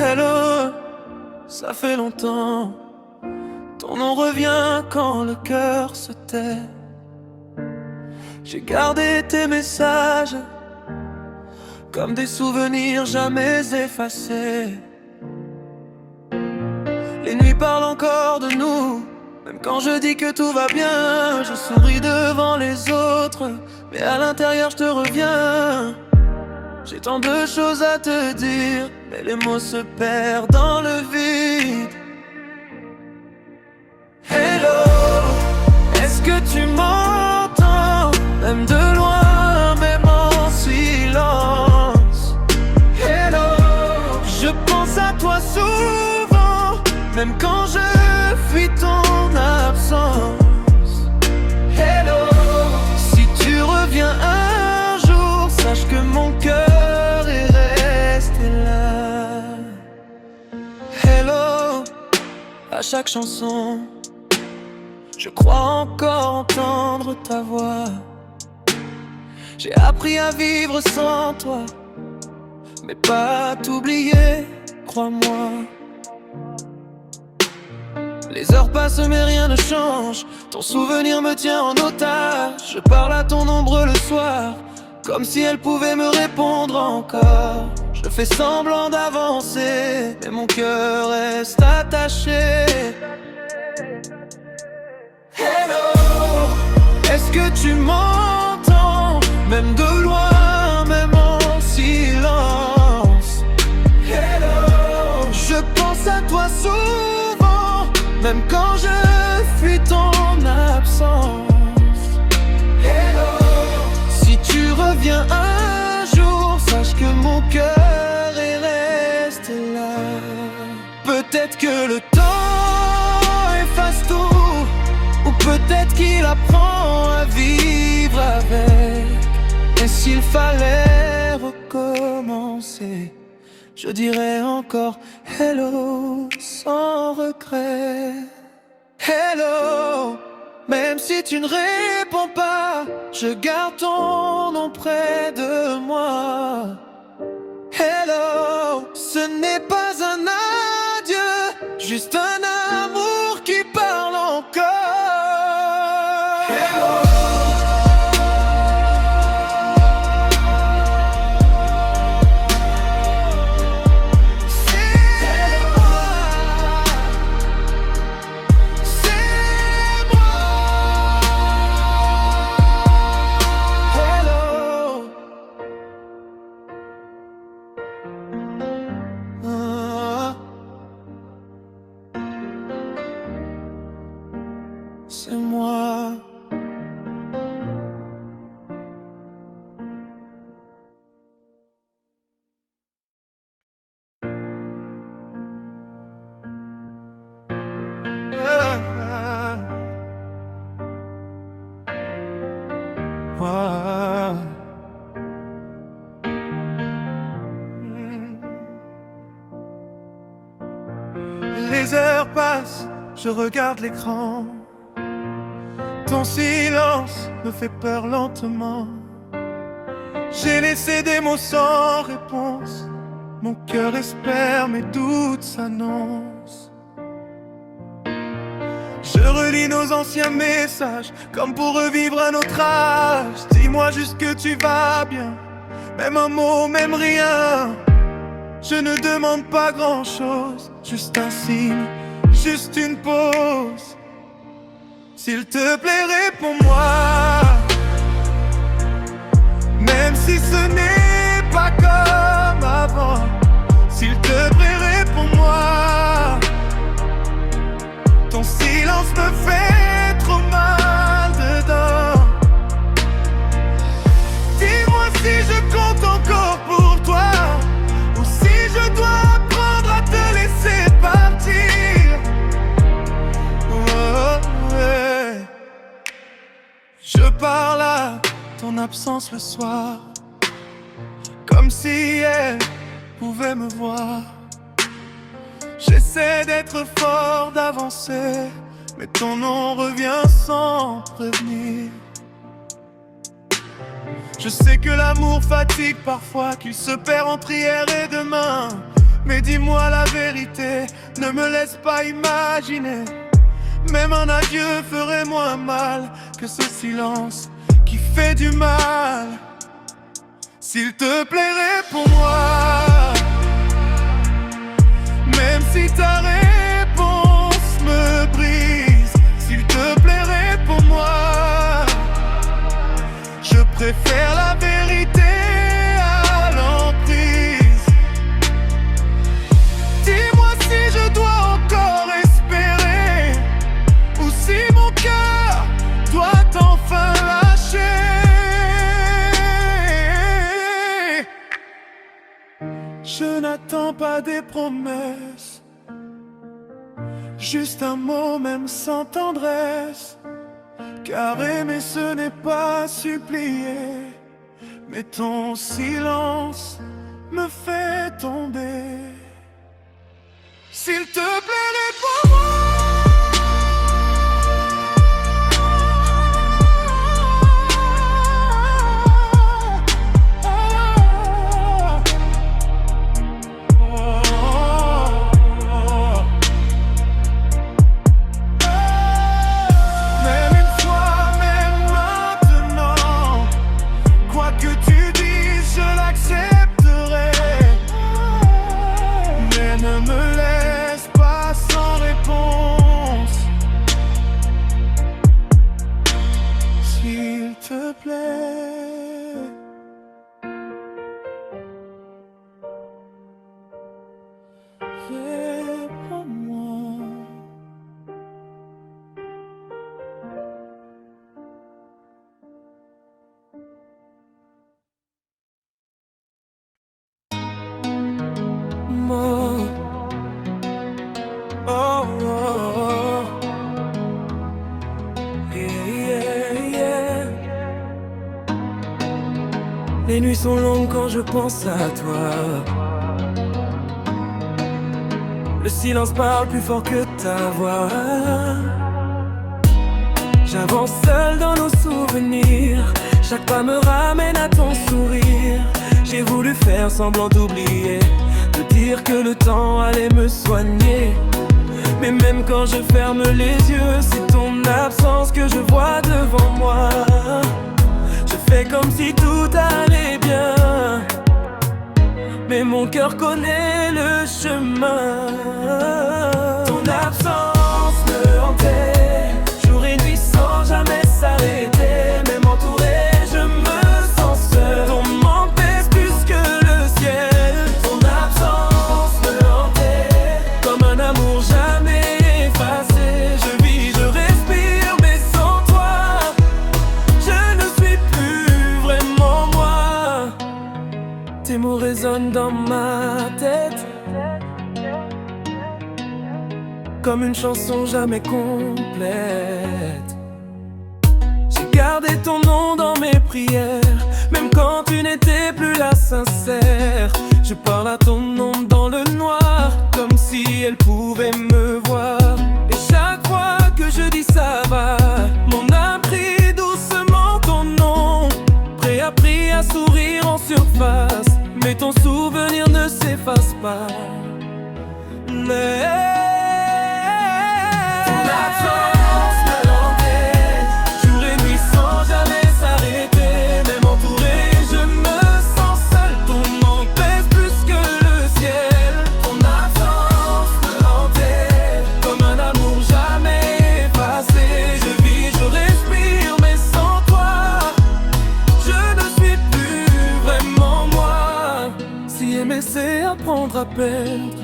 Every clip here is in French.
Hello, ça fait longtemps. Ton nom revient quand le cœur se tait. J'ai gardé tes messages comme des souvenirs jamais effacés. Les nuits parlent encore de nous. Même quand je dis que tout va bien, je souris devant les autres, mais à l'intérieur je te reviens. J'ai tant de choses à te dire, mais les mots se perdent dans le vide. Hello, est-ce que tu m'entends? Même de loin, même en silence. Hello, je pense à toi souvent, même quand je fuis ton absence. Hello, si tu reviens un jour, sache que mon cœur est resté là. Hello, à chaque chanson, je crois encore entendre ta voix. J'ai appris à vivre sans toi, mais pas à t'oublier, crois-moi. Les heures passent mais rien ne change. Ton souvenir me tient en otage. Je parle à ton ombre le soir, comme si elle pouvait me répondre encore. Je fais semblant d'avancer, mais mon cœur reste attaché. Hello, est-ce que tu m'entends? Même de loin, même en silence. Hello, je pense à toi souvent, même quand je fuis ton absence. Hello, si tu reviens un jour, sache que mon cœur est resté là. Peut-être que le temps efface tout, ou peut-être qu'il apprend à vivre avec. Et s'il fallait recommencer, je dirais encore hello sans regret. Hello, même si tu ne réponds pas, je garde ton nom près de moi. Hello, ce n'est pas un adieu, juste un amour qui parle encore. Hello. C'est moi. Les heures passent, je regarde l'écran. Ton silence me fait peur lentement. J'ai laissé des mots sans réponse. Mon cœur espère, mes doutes s'annoncent. Je relis nos anciens messages, comme pour revivre un autre âge. Dis-moi juste que tu vas bien, même un mot, même rien. Je ne demande pas grand-chose, juste un signe, juste une pause. S'il te plaît, réponds-moi, même si ce n'est pas comme avant. S'il te plaît, réponds-moi. Ton silence me fait trop mal dedans. Dis-moi si je compte encore pour toi, ou si je dois apprendre à te laisser partir. Oh, ouais. Je parle à ton absence le soir, comme si elle pouvait me voir. J'essaie d'être fort, d'avancer, mais ton nom revient sans prévenir. Je sais que l'amour fatigue parfois, qu'il se perd entre hier et demain. Mais dis-moi la vérité, ne me laisse pas imaginer. Même un adieu ferait moins mal que ce silence qui fait du mal. S'il te plaît, réponds-moi, même si ta réponse me brise. S'il te plaît, réponds-moi, je préfère la vérité à l'emprise. Dis-moi si je dois encore espérer, ou si mon cœur doit enfin lâcher. Je n'attends pas des promesses, juste un mot même sans tendresse. Car aimer ce n'est pas supplier, mais ton silence me fait tomber. S'il te plaît, réponds-moi. Les nuits sont longues quand je pense à toi. Le silence parle plus fort que ta voix. J'avance seul dans nos souvenirs. Chaque pas me ramène à ton sourire. J'ai voulu faire semblant d'oublier, de dire que le temps allait me soigner. Mais même quand je ferme les yeux, c'est ton absence que je vois devant moi. Je fais comme si tout allait bien, mais mon cœur connaît le chemin. Ton absence me hantait, jour et nuit sans jamais s'arrêter. Même entouré, je me sens seul. Ton manque pèse plus que le ciel. Ton absence me hantait, comme un amour jamais effacé. Je vis, je respire, mais sans toi, je ne suis plus vraiment moi. Tes mots résonnent dans ma tête, comme une chanson jamais complète. J'ai gardé ton nom dans mes prières, même quand tu n'étais plus là sincère. Je parle à ton nom dans le noir, comme si elle pouvait me voir. Et chaque fois que je dis ça va, mon âme crie doucement ton nom. Prêt à prier, à sourire en surface, mais ton souvenir ne s'efface pas. Ton absence me hantait, jour et nuit sans jamais s'arrêter. Même entouré, je me sens seul. Ton manque pèse plus que le ciel. Ton absence me hantait, comme un amour jamais effacé. Je vis, je respire, mais sans toi, je ne suis plus vraiment moi. Si aimer c'est apprendre à perdre,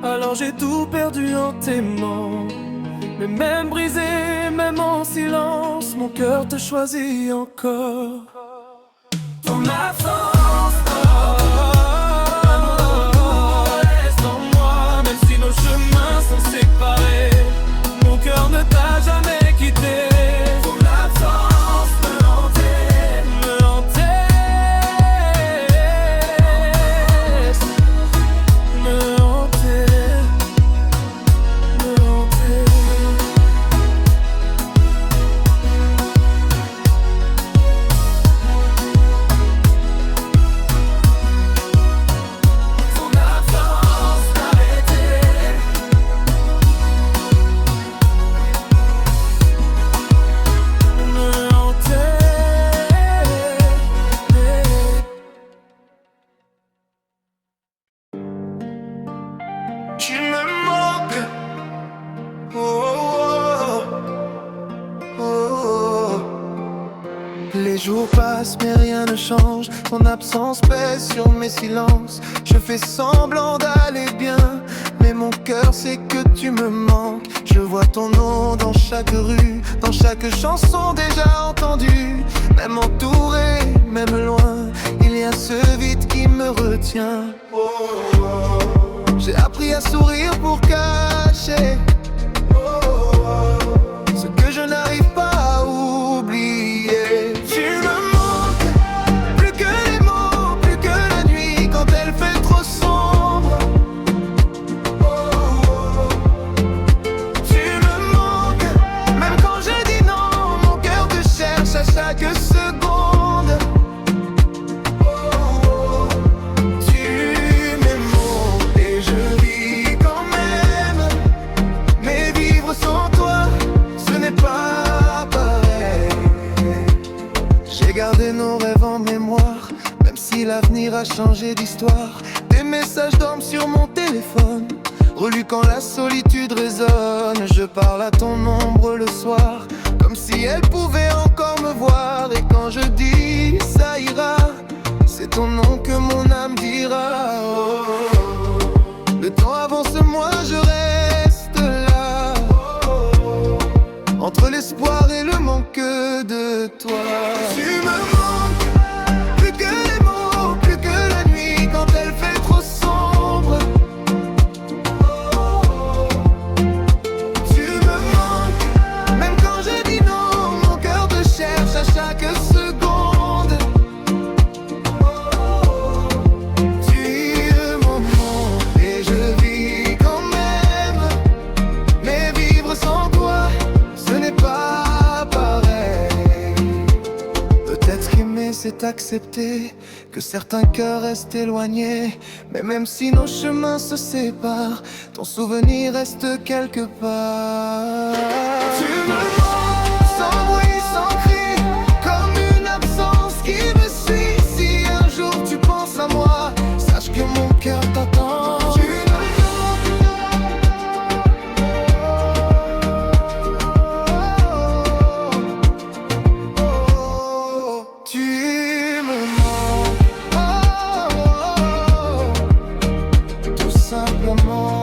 alors j'ai tout perdu en t'aimant. Mais même brisé, même en silence, mon cœur te choisit encore. Ton absence, reste en moi. Même si nos chemins sont séparés, mon cœur ne t'a jamais quitté. Ton absence me hantait, me hantait, me hantait, me hantait. Tu me manques. Oh, oh, oh, oh. Les jours passent mais rien ne change. Ton absence pèse sur mes silences. Je fais semblant d'aller bien, mais mon cœur sait que tu me manques. Je vois ton nom dans chaque rue, dans chaque chanson déjà entendue. Même entouré, même loin, il y a ce vide qui me retient. Oh, oh, oh. J'ai appris à sourire pour cacher ce que je n'arrive pas à oublier. Tu me manques, plus que les mots, plus que la nuit quand elle fait trop sombre. Tu me manques, même quand je dis non, mon cœur te cherche à chaque seconde. Tu m'aimes et je vis quand même, mais vivre sans toi, ce n'est pas pareil. J'ai gardé nos rêves en mémoire, même si l'avenir a changé d'histoire. Des messages dorment sur mon téléphone, relus quand la solitude résonne. Je parle à ton ombre le soir, comme si elle pouvait encore me voir. Et quand je dis ça ira, c'est ton nom que mon âme dira. Oh, oh, oh. Le temps avance, moi je reste là, entre l'espoir et le manque de toi. Tu me manques, plus que les mots, plus que la nuit quand elle fait trop sombre. Tu me manques, même quand je dis non, mon cœur te cherche à chaque seconde. Tu me manques et je vis quand même, mais vivre sans toi, ce n'est pas pareil. Peut-être qu'aimer c'est accepter que certains cœurs restent éloignés, mais même si nos chemins se séparent, ton souvenir reste quelque part. Tu me manques, sans bruit, sans cri, comme une absence qui me suit. Si un jour tu penses à moi, sache que mon cœur t'attend. Tu me manques, tu me manques, tout simplement.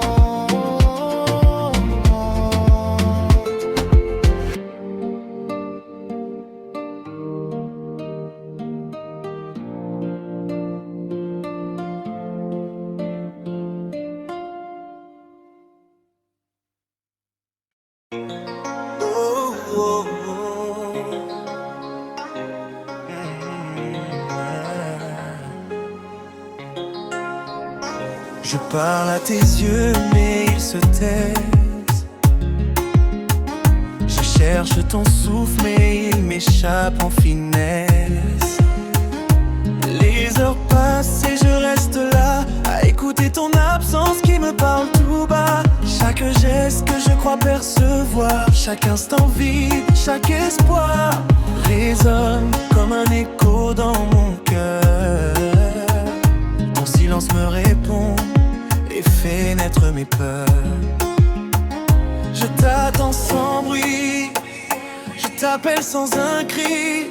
Oh, oh, oh. Je parle à tes yeux, mais ils se taisent. Je cherche ton souffle, mais il m'échappe en finesse. Les heures passent et je reste là, à écouter ton absence qui me parle tout bas. Chaque geste que je crois percevoir, chaque instant vide, chaque espoir résonne comme un écho dans mon cœur. Ton silence me répond et fait naître mes peurs. Je t'attends sans bruit, je t'appelle sans un cri.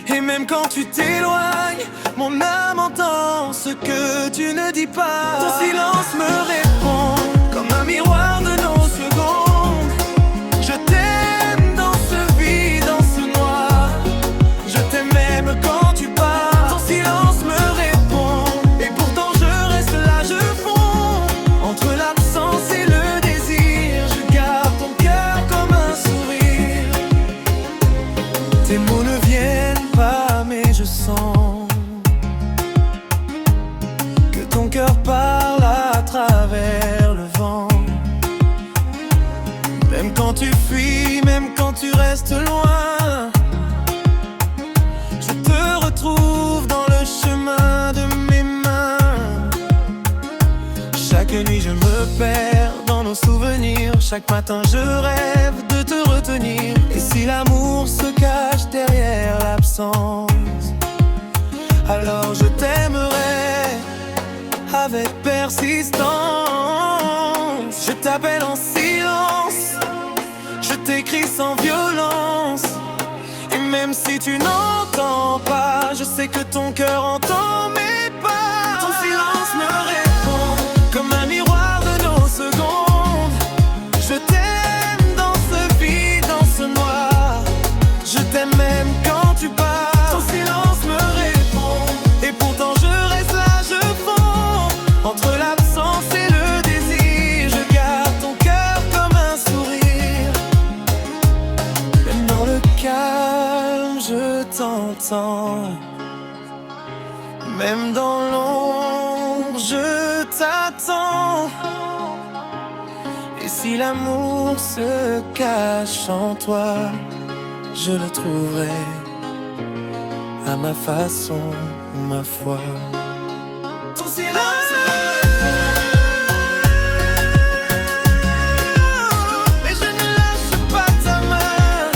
Et même quand tu t'éloignes, mon âme entend ce que tu ne dis pas. Ton silence me répond comme un miroir de nos secondes. Je t'aime dans ce vide, dans ce noir. Je t'aime même quand tu pars. Ton silence me répond et pourtant je reste là, je fonds entre l'absence et le désir. Je garde ton cœur comme un sourire. Tes mots ne viennent pas mais je sens que ton cœur parle à travers le vent. Même quand tu fuis, même quand tu restes loin, je te retrouve dans le chemin de mes mains. Chaque nuit je me perds dans nos souvenirs. Chaque matin je rêve de te retenir. Et si l'amour se cache derrière l'absence, alors je t'aimerai avec persistance. tu n'entends pas, je sais que ton cœur entend mes pas. Ton silence me répond comme un miroir de nos secondes. Je t'aime dans ce vide, dans ce noir. Je t'aime même quand tu pars. Ton silence me répond et pourtant je reste là, je fonds entre l'absence et le désir. Je garde ton cœur comme un sourire. Même dans le calme, je t'entends. Même dans l'ombre, je t'attends. Et si l'amour se cache en toi, je le trouverai à ma façon, ma foi. Ton silence, mais je ne lâche pas ta main.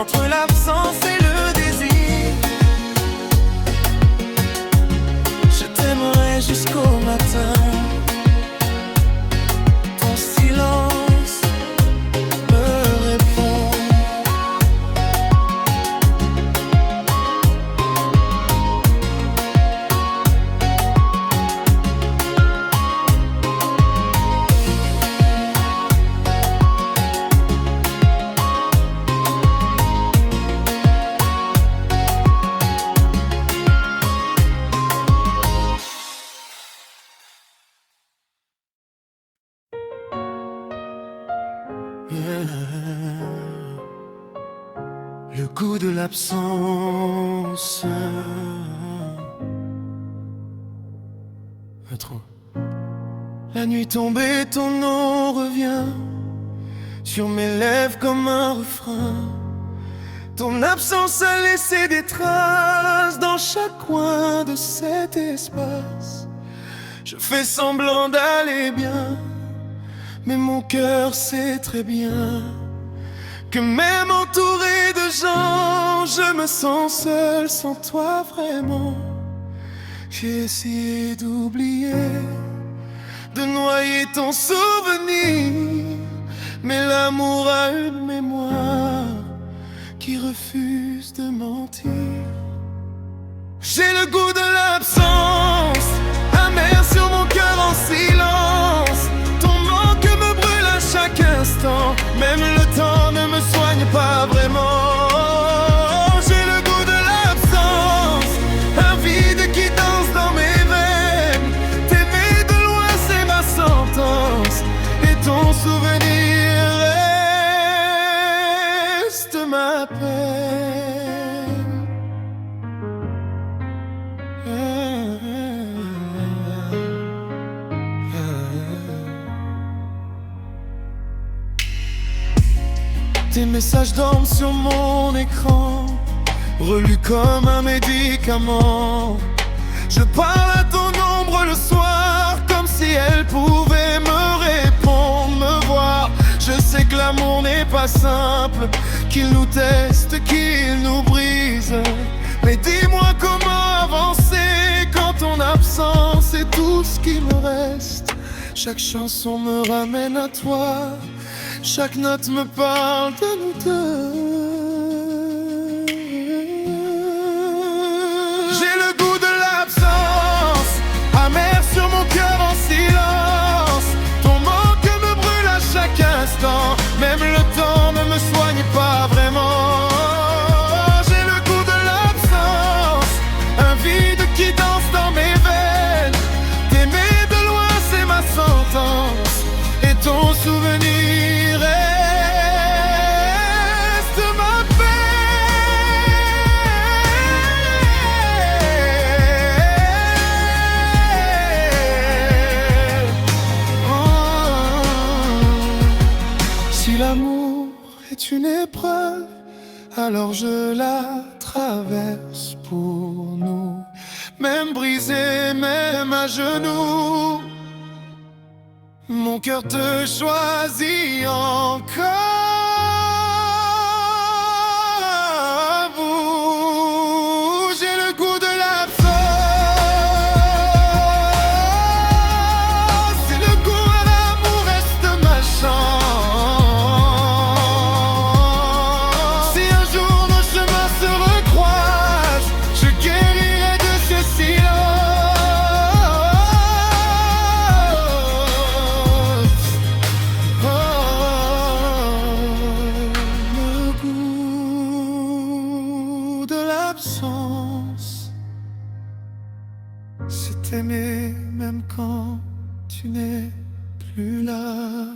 Entre l'absence et le désir, je t'aimerai jusqu'au matin. Ton silence me répond. Le goût de l'absence. Trop. La nuit tombée, ton nom revient sur mes lèvres comme un refrain. Ton absence a laissé des traces dans chaque coin de cet espace. Je fais semblant d'aller bien, mais mon cœur sait très bien que même entouré de gens, je me sens seul sans toi vraiment. J'ai essayé d'oublier, de noyer ton souvenir, mais l'amour a une mémoire qui refuse de mentir. J'ai le goût de l'absence, amer sur mon cœur en silence. Ton manque me brûle à chaque instant, même le temps ne me soigne pas vraiment. J'ai le goût de l'absence, un vide qui danse dans mes veines. T'aimer de loin c'est ma sentence, et ton souvenir reste ma peine. Tes messages dorment sur mon écran, relus comme un médicament. Je parle à ton ombre le soir, comme si elle pouvait me répondre, me voir. Je sais que l'amour n'est pas simple, qu'il nous teste, qu'il nous brise. Mais dis-moi comment avancer quand ton absence est tout ce qui me reste. Chaque chanson me ramène à toi, chaque note me parle de nous deux. J'ai le goût de l'absence, amer sur mon cœur en silence. Ton manque me brûle à chaque instant, même le temps ne me soigne pas vraiment. J'ai le goût de l'absence, un vide qui danse dans mes veines. T'aimer de loin c'est ma sentence, et ton souvenir une épreuve, alors je la traverse pour nous. Même brisé, même à genoux, mon cœur te choisit encore. Vous, j'ai le goût de l'absence, et le goût à l'amour reste ma chance. c'est t'aimer même quand tu n'es plus là.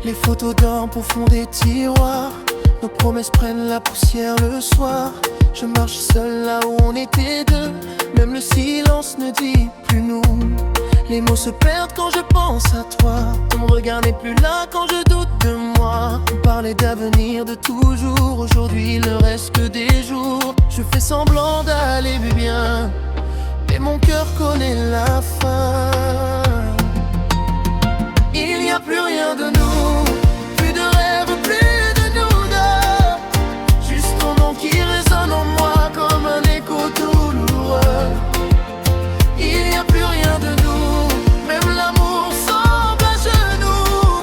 Les photos dorment au fond des tiroirs. Nos promesses prennent la poussière le soir. Je marche seul là où on était deux. Même le silence ne dit plus nous. Les mots se perdent quand je pense à toi. Ton regard n'est plus là quand je doute de moi. On parlait d'avenir de toujours. Aujourd'hui il ne reste que des jours. Je fais semblant d'aller bien, mais mon cœur connaît la fin. Il n'y a plus rien de nous, plus de rêve, plus de nous deux. Juste ton nom qui résonne en moi comme un écho douloureux. Il n'y a plus rien de nous, même l'amour semble à genoux.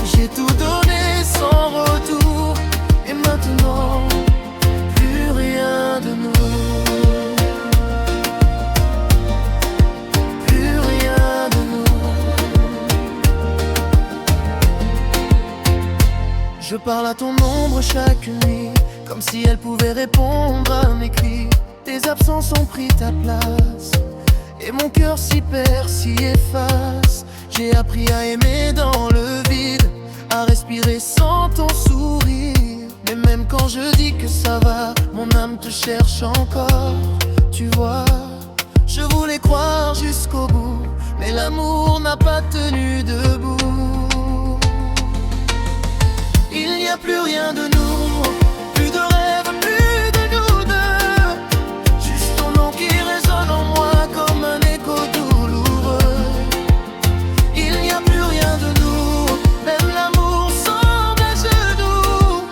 J'ai tout donné sans retour, et maintenant, plus rien de nous. Plus rien de nous. Je parle à ton ombre chaque nuit, comme si elle pouvait répondre à mes cris. Tes absences ont pris ta place, et mon cœur s'y perd, s'y efface. J'ai appris à aimer dans le vide, à respirer sans ton sourire. Mais même quand je dis que ça va, mon âme te cherche encore. Tu vois, je voulais croire jusqu'au bout, mais l'amour n'a pas tenu debout. Il n'y a plus rien de nous, plus de rêve, plus de nous deux. Juste ton nom qui résonne en moi comme un écho douloureux. Il n'y a plus rien de nous, même l'amour semble à genoux.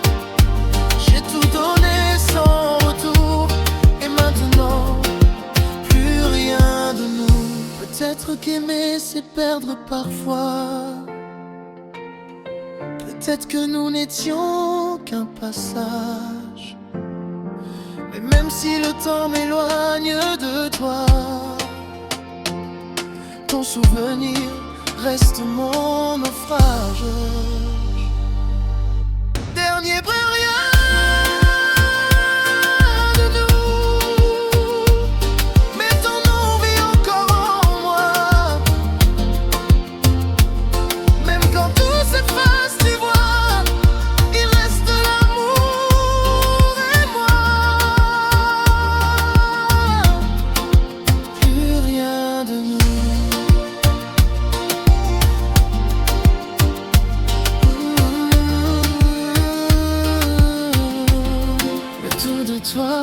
J'ai tout donné sans retour, et maintenant, plus rien de nous. Peut-être qu'aimer c'est perdre parfois. Peut-être que nous n'étions qu'un passage. Mais même si le temps m'éloigne de toi, ton souvenir reste mon naufrage. Dernier brin, rien de nous, mais ton nom vit encore en moi. Même quand tout s'efface, tu vois, il reste l'amour et moi. Plus rien de nous. Le tout de toi.